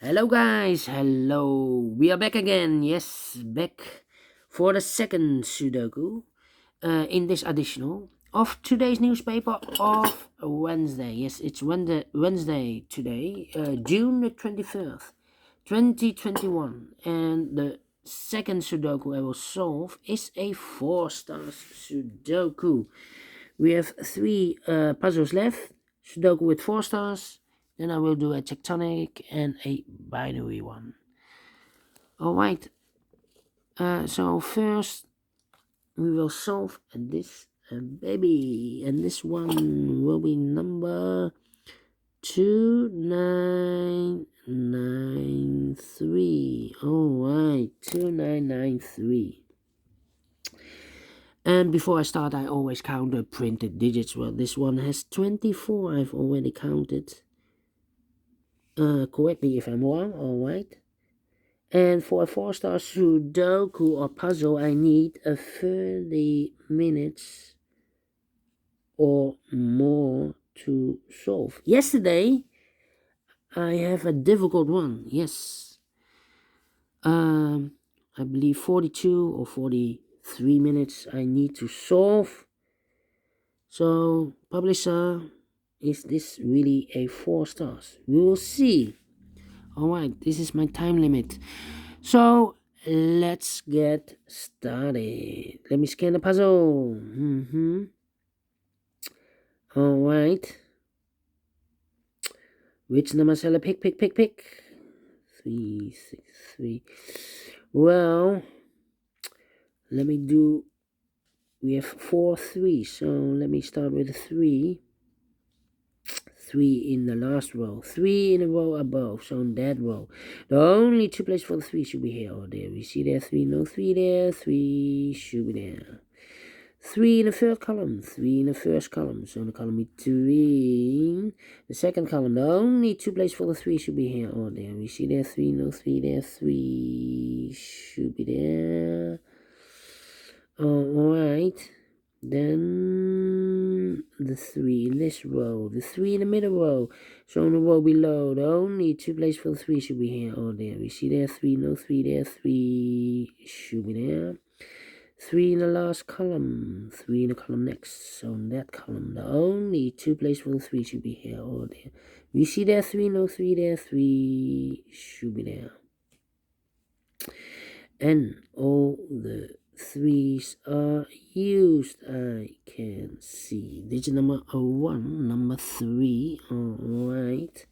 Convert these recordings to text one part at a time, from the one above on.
Hello, guys. Hello. We are back again. Yes, back for the second Sudoku in this additional of today's newspaper of Wednesday. Yes, it's Wednesday today, June the 23rd, 2021. And the second Sudoku I will solve is a 4 stars Sudoku. We have three puzzles left. Sudoku with 4 stars. Then I will do a tectonic and a binary one. Alright. So first we will solve this baby. And this one will be number 2993. Alright, 2993. And before I start, I always count the printed digits. Well, this one has 24. I've already counted. Correct me if I'm wrong, alright. And for a 4-star Sudoku or puzzle, I need a 30 minutes or more to solve. Yesterday, I have a difficult one, yes. I believe 42 or 43 minutes I need to solve. So, publisher, is this really a 4 stars? We will see. Alright, this is my time limit. So, let's get started. Let me scan the puzzle. Alright. Which number shall I pick? 3, 6, 3. Well, let me do... We have 4 3s, so let me start with 3. 3 in the last row, 3 in a row above, so in that row. The only 2 places for the 3 should be here or there. We see there 3, no 3 there, 3 should be there. 3 in the third column, 3 in the first column, so in the column between the second column, the only 2 places for the 3 should be here or there. We see there 3, no 3 there, 3 should be there. Alright. Then the 3 in this row, the 3 in the middle row, so in the row below, the only 2 places for the 3 should be here or there. We see there 3, no 3 there, 3 should be there. 3 in the last column, 3 in the column next, so in that column, the only 2 places for the 3 should be here or there. We see there 3, no 3 there, 3 should be there. And all the 3s are used. I can see digit number 1, number 3. Alright.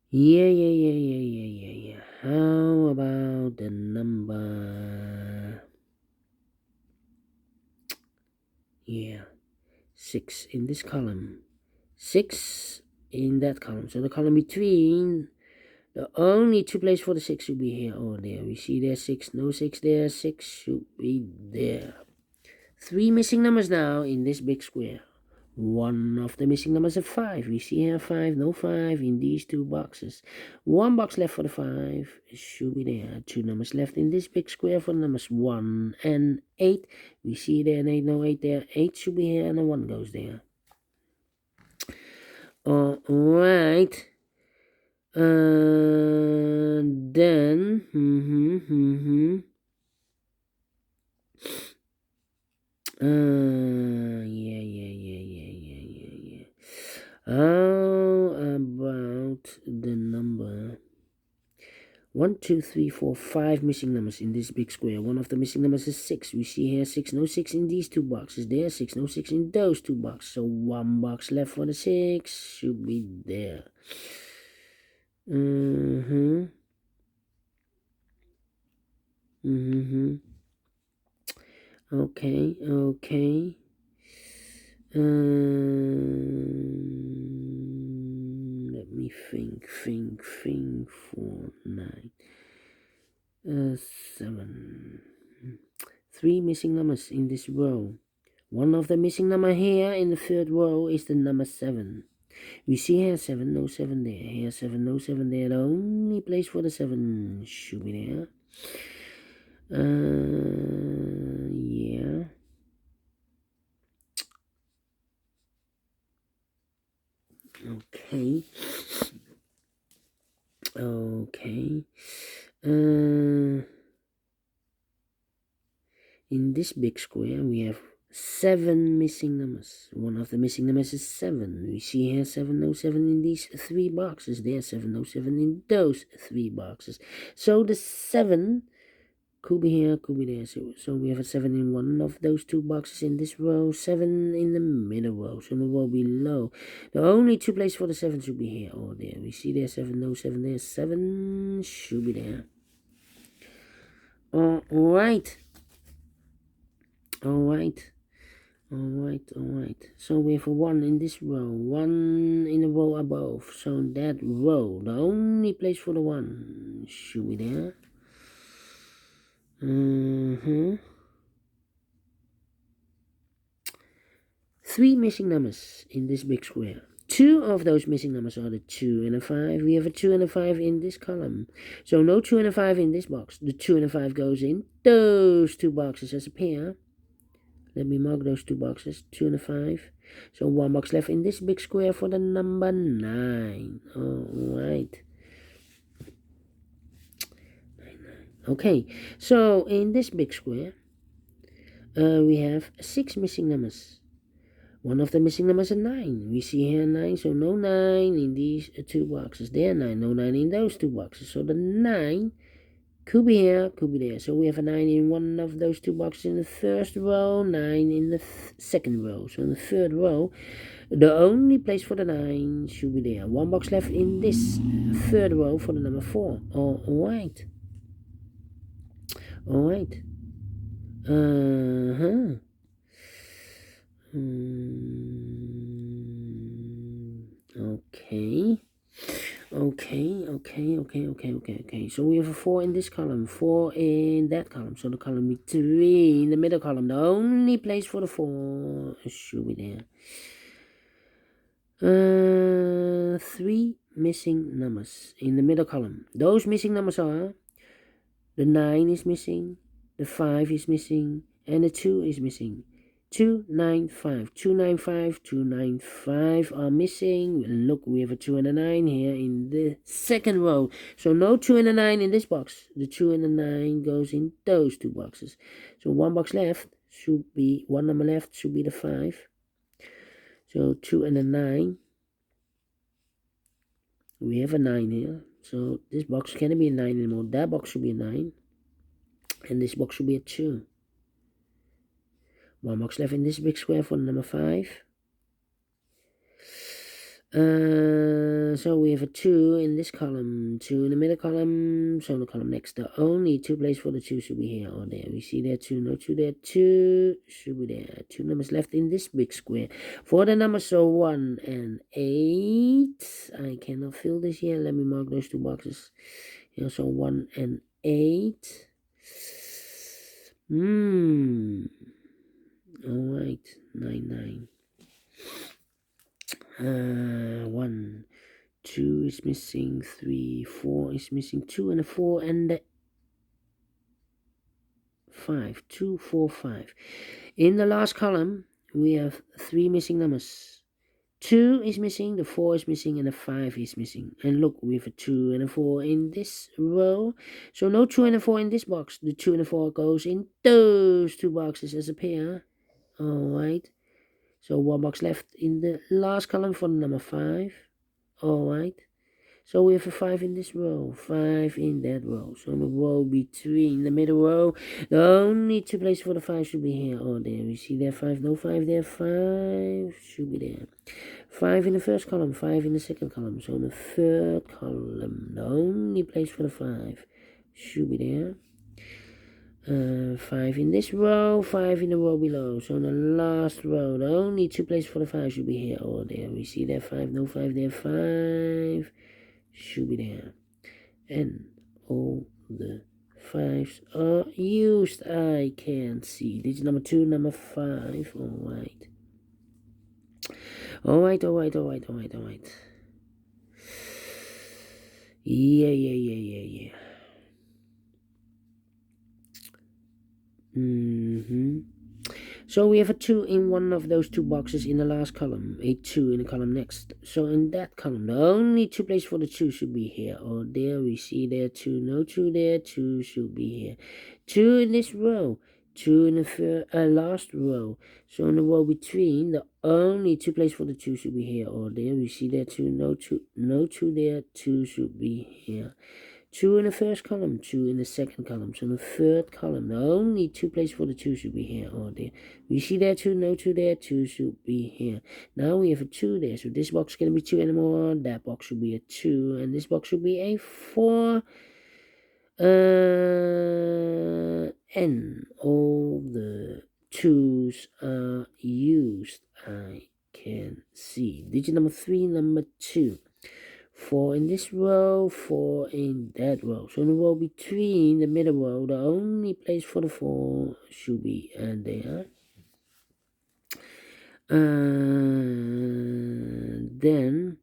Yeah. How about the number 6 in this column, 6 in that column, so the column between, the only 2 places for the 6 should be here or there. We see there 6, no 6 there, 6 should be there. 3 missing numbers now in this big square. One of the missing numbers is 5. We see here 5, no 5 in these 2 boxes. 1 box left for the 5, it should be there. 2 numbers left in this big square for the numbers 1 and 8. We see there an 8, no 8 there. 8 should be here and a 1 goes there. Alright. Then yeah. How about the number 1, 2, 3, 4, 5 missing numbers in this big square? One of the missing numbers is 6. We see here 6, no 6 in these 2 boxes. There 6, no 6 in those 2 boxes. So 1 box left for the 6 should be there. Okay. Let me think. 4, 9, 7. 3 missing numbers in this row. One of the missing number here in the third row is the number 7. We see here 7, no 7 there. Here 7, no 7 there. The only place for the 7 should be there. Yeah. Okay. Okay. In this big square, we have 7 missing numbers. One of the missing numbers is 7. We see here 707 in these 3 boxes. There 707 in those 3 boxes. So the 7 could be here, could be there. So we have a 7 in one of those 2 boxes in this row, 7 in the middle row. So the row below. The only 2 places for the 7 should be here or there. We see there 707 there. 7 should be there. Alright. Alright. So we have a 1 in this row, 1 in the row above. So that row, the only place for the 1 should be there. 3 missing numbers in this big square. 2 of those missing numbers are the 2 and a 5. We have a 2 and a 5 in this column. So no 2 and a 5 in this box. The 2 and a 5 goes in those 2 boxes as a pair. Let me mark those 2 boxes, 2 and a 5. So 1 box left in this big square for the number 9. Alright. Okay, so in this big square, we have 6 missing numbers. One of the missing numbers is 9. We see here 9, so no 9 in these 2 boxes. There 9, no 9 in those 2 boxes. So the 9 could be here, could be there. So we have a 9 in one of those 2 boxes in the first row, 9 in the second row. So in the third row, the only place for the 9 should be there. 1 box left in this third row for the number 4. Alright. Alright. Okay. So we have a 4 in this column, 4 in that column. So the column with 3 in the middle column. The only place for the 4 should be there. 3 missing numbers in the middle column. Those missing numbers are the 9 is missing, the 5 is missing, and the 2 is missing. 295, 295, 295 are missing. Look, we have a 2 and a 9 here in the second row. So no 2 and a 9 in this box. The 2 and the 9 goes in those 2 boxes. So 1 box left should be, 1 number left should be the 5. So 2 and a 9. We have a 9 here. So this box can't be a 9 anymore. That box should be a 9. And this box should be a 2. 1 box left in this big square for number 5. So we have a 2 in this column, 2 in the middle column, so in the column next, the only 2 places for the 2 should be here or there. We see there 2, no 2 there, 2 should be there. 2 numbers left in this big square. For the numbers, so 1 and 8. I cannot fill this here. Let me mark those 2 boxes. Here, so 1 and 8. Alright, 9. 1, 2 is missing, 3, 4 is missing, 2 and a 4 and the 5, 2, 4, 5. In the last column, we have 3 missing numbers. 2 is missing, the 4 is missing, and the 5 is missing. And look, we have a 2 and a 4 in this row. So no 2 and a 4 in this box. The 2 and a 4 goes in those 2 boxes as a pair. Alright. So 1 box left in the last column for number 5. Alright. So we have a 5 in this row, 5 in that row. So the row between the middle row, the only 2 places for the 5 should be here or there. We see there 5, no 5 there, 5 should be there. 5 in the first column, 5 in the second column. So in the third column, the only place for the 5 should be there. 5 in this row, 5 in the row below. So in the last row, the only 2 places for the 5 should be here or there. We see there 5, no 5 there, 5 should be there. And all the 5s are used. I can see. Digit number 2, number 5. Alright. Yeah. So we have a 2 in one of those two boxes in the last column, a 2 in the column next. So in that column, the only two places for the 2 should be here or there. We see there 2, no 2 there, 2 should be here. 2 in this row, 2 in the last row. So in the row between, the only two places for the 2 should be here or there. We see there 2, no 2, no 2 there, 2 should be here. 2 in the first column, 2 in the second column. So in the third column, the only two places for the 2 should be here or there. We see there 2, no 2 there, 2 should be here. Now we have a 2 there, so this box is going to be 2 anymore. That box should be a 2, and this box should be a 4. And all the 2s are used. I can see. Digit number 3, number 2. 4 in this row, 4 in that row. So in the row between the middle row, the only place for the 4 should be there. Then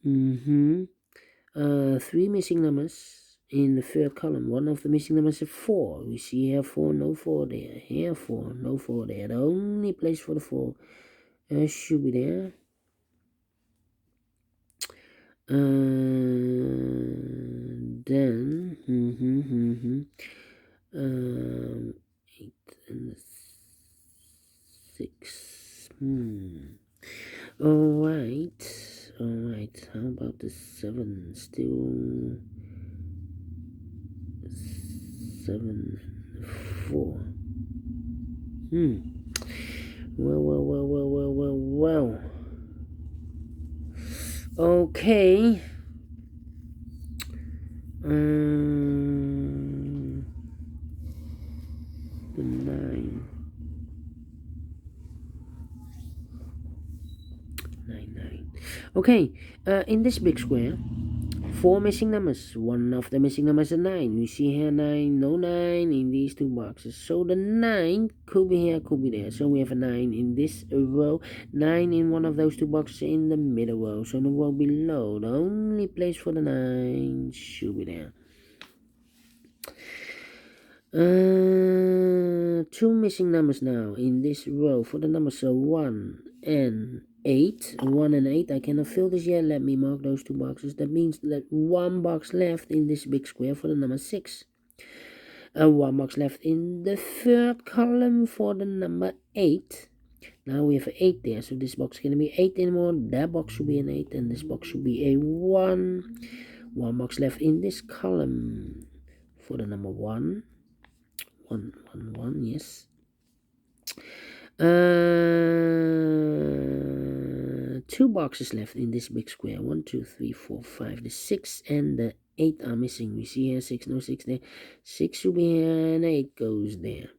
3 missing numbers in the third column. One of the missing numbers is 4. We see here 4, no 4 there. Here 4, no 4 there. The only place for the 4 should be there. Then 8 and 6. Alright. How about the 7? Still 7, 4. Well. Okay. The 9. 9. Okay. In this big square, 4 missing numbers. One of the missing numbers is 9. We see here 9, no 9 in these two boxes. So the 9 could be here, could be there. So we have a 9 in this row, 9 in one of those two boxes in the middle row. So in the row below, the only place for the 9 should be there. 2 missing numbers now in this row for the numbers 1 and 8. 1 and 8. I cannot fill this yet. Let me mark those two boxes. That means that one box left in this big square for the number 6. And one box left in the third column for the number 8. Now we have an 8 there, so this box is going to be 8 anymore. That box should be an 8, and this box should be a 1. One box left in this column for the number 1. 1, 1, 1, yes. 2 boxes left in this big square. 1, 2, 3, 4, 5. The 6 and the 8 are missing. We see here 6, no 6 there. 6 should be here, and 8 goes there.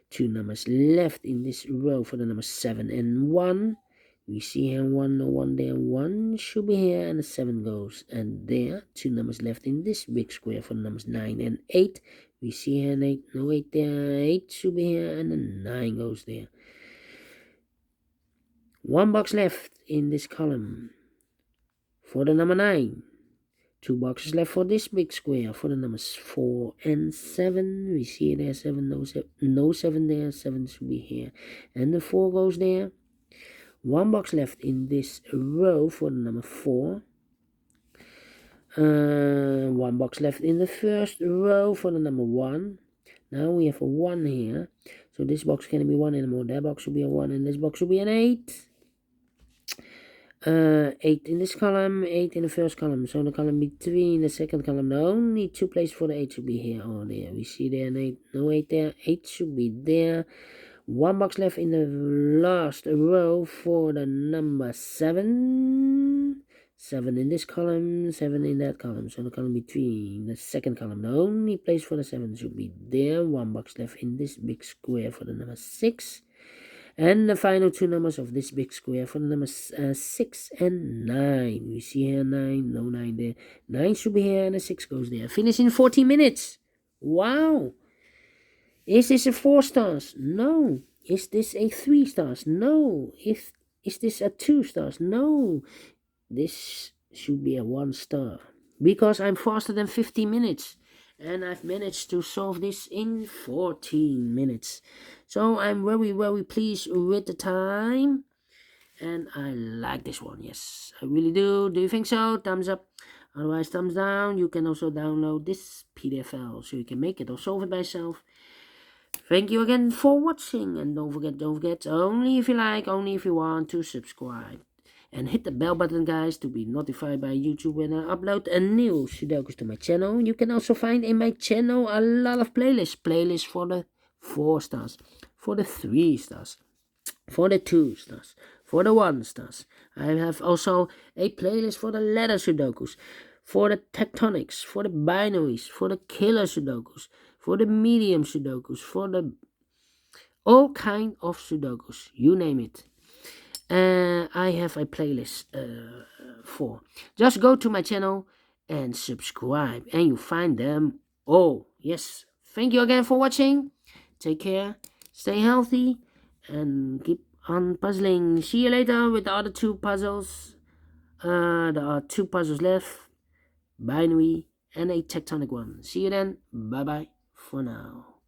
2 numbers left in this row for the numbers 7 and 1. We see here 1, no 1 there. 1 should be here, and the 7 goes and there. 2 numbers left in this big square for the numbers 9 and 8. We see here an 8, no 8 there. 8 should be here, and the 9 goes there. 1 box left in this column for the number 9. 2 boxes left for this big square for the numbers 4 and 7. We see there 7, no 7 there. 7 should be here, and the 4 goes there. 1 box left in this row for the number 4. 1 box left in the first row for the number 1. Now we have a 1 here, so this box can't be 1 anymore. That box should be a 1, and this box should be an 8. 8 in this column, 8 in the first column. So in the column between the second column, the only 2 places for the 8 should be here or there. We see there an 8, no 8 there. 8 should be there. 1 box left in the last row for the number 7. 7 in this column, 7 in that column. So the column between the second column, the only place for the 7 should be there. 1 box left in this big square for the number 6. And the final 2 numbers of this big square for the numbers 6 and 9. We see here 9, no 9 there. 9 should be here, and the 6 goes there. Finish in 40 minutes. Wow. Is this a 4 stars? No. Is this a 3 stars? No. Is this a 2 stars? No. This should be a 1 star. Because I'm faster than 50 minutes. and I've managed to solve this in 14 minutes. So I'm very, very pleased with the time, and I like this one. Yes, I really do. Do you think so? Thumbs up. Otherwise, thumbs down. You can also download this PDF file so you can make it or solve it by yourself. Thank you again for watching, and don't forget, only if you like, only if you want, to subscribe. And hit the bell button, guys, to be notified by YouTube when I upload a new Sudokus to my channel. You can also find in my channel a lot of playlists for the 4 stars, for the 3 stars, for the 2 stars, for the 1 stars. I have also a playlist for the letter Sudokus, for the tectonics, for the binaries, for the killer Sudokus, for the medium Sudokus, for the all kind of Sudokus, you name it. I have a playlist for. Just go to my channel and subscribe, and you find them all. Yes, thank you again for watching. Take care, stay healthy, and keep on puzzling. See you later with the other 2 puzzles. There are 2 puzzles left, binary and a tectonic one. See you then. Bye bye for now.